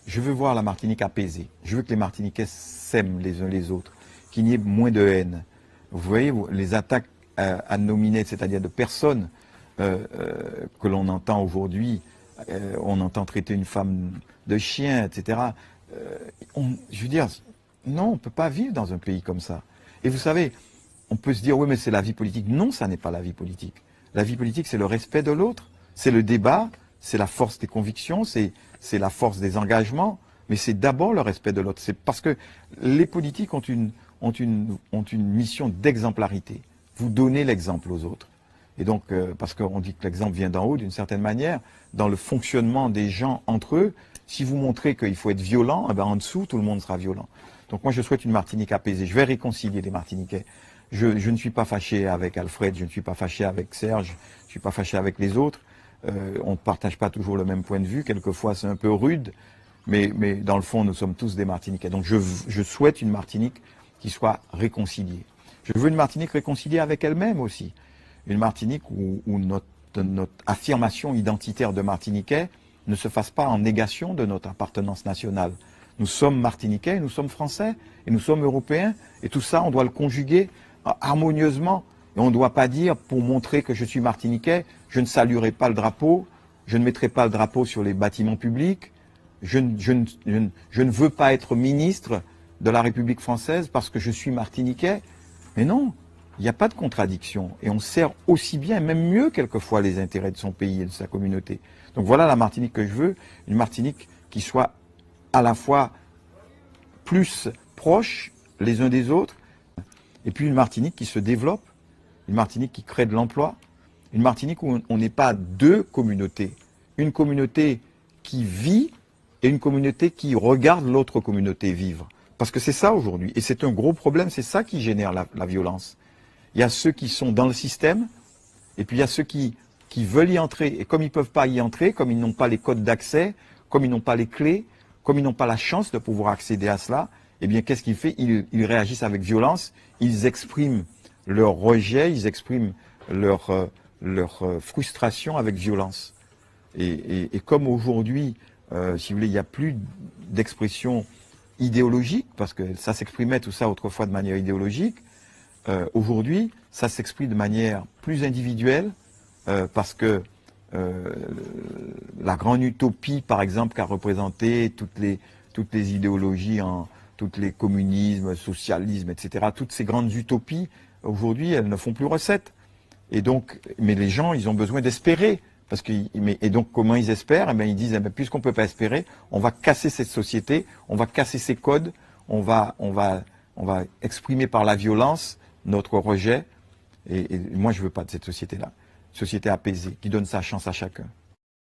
je veux voir la Martinique apaisée. Je veux que les Martiniquais s'aiment les uns les autres, qu'il n'y ait moins de haine. Vous voyez, les attaques ad nominem, c'est-à-dire de personnes que l'on entend aujourd'hui, on entend traiter une femme de chien, etc. Je veux dire, non, on ne peut pas vivre dans un pays comme ça. Et vous savez, on peut se dire, oui, mais c'est la vie politique. Non, ça n'est pas la vie politique. La vie politique, c'est le respect de l'autre, c'est le débat, c'est la force des convictions, c'est la force des engagements, mais c'est d'abord le respect de l'autre. C'est parce que les politiques ont une mission d'exemplarité. Vous donnez l'exemple aux autres. Et donc, parce qu'on dit que l'exemple vient d'en haut, d'une certaine manière, dans le fonctionnement des gens entre eux, si vous montrez qu'il faut être violent, eh ben en dessous, tout le monde sera violent. Donc moi, je souhaite une Martinique apaisée. Je vais réconcilier les Martiniquais. Je ne suis pas fâché avec Alfred, je ne suis pas fâché avec Serge, je ne suis pas fâché avec les autres. On ne partage pas toujours le même point de vue. Quelquefois, c'est un peu rude, mais dans le fond, nous sommes tous des Martiniquais. Donc je souhaite une Martinique qui soit réconciliée. Je veux une Martinique réconciliée avec elle-même aussi. Une Martinique où notre affirmation identitaire de Martiniquais ne se fasse pas en négation de notre appartenance nationale. Nous sommes Martiniquais, nous sommes Français, et nous sommes Européens, et tout ça, on doit le conjuguer harmonieusement. Et on ne doit pas dire, pour montrer que je suis Martiniquais, je ne saluerai pas le drapeau, je ne mettrai pas le drapeau sur les bâtiments publics, je ne veux pas être ministre de la République française parce que je suis Martiniquais. Mais non, il n'y a pas de contradiction. Et on sert aussi bien, même mieux quelquefois, les intérêts de son pays et de sa communauté. Donc voilà la Martinique que je veux, une Martinique qui soit à la fois plus proche les uns des autres, et puis une Martinique qui se développe, une Martinique qui crée de l'emploi, une Martinique où on n'est pas deux communautés, une communauté qui vit et une communauté qui regarde l'autre communauté vivre. Parce que c'est ça aujourd'hui, et c'est un gros problème, c'est ça qui génère la violence. Il y a ceux qui sont dans le système, et puis il y a ceux qui veulent y entrer, et comme ils ne peuvent pas y entrer, comme ils n'ont pas les codes d'accès, comme ils n'ont pas les clés, comme ils n'ont pas la chance de pouvoir accéder à cela, eh bien qu'est-ce qu'ils font? Ils réagissent avec violence, ils expriment leur rejet, ils expriment leur frustration avec violence. Et comme aujourd'hui, si vous voulez, il n'y a plus d'expression idéologique, parce que ça s'exprimait tout ça autrefois de manière idéologique, aujourd'hui, ça s'exprime de manière plus individuelle, parce que la grande utopie, par exemple, qu'a représenté toutes les idéologies, tous les communismes, socialisme, etc., toutes ces grandes utopies, aujourd'hui, elles ne font plus recette. Et donc, mais les gens, ils ont besoin d'espérer. Et donc, comment ils espèrent? Eh bien, ils disent, eh bien, puisqu'on ne peut pas espérer, on va casser cette société, on va casser ses codes, on va exprimer par la violence notre rejet. Et moi, je ne veux pas de cette société-là. Société apaisée, qui donne sa chance à chacun.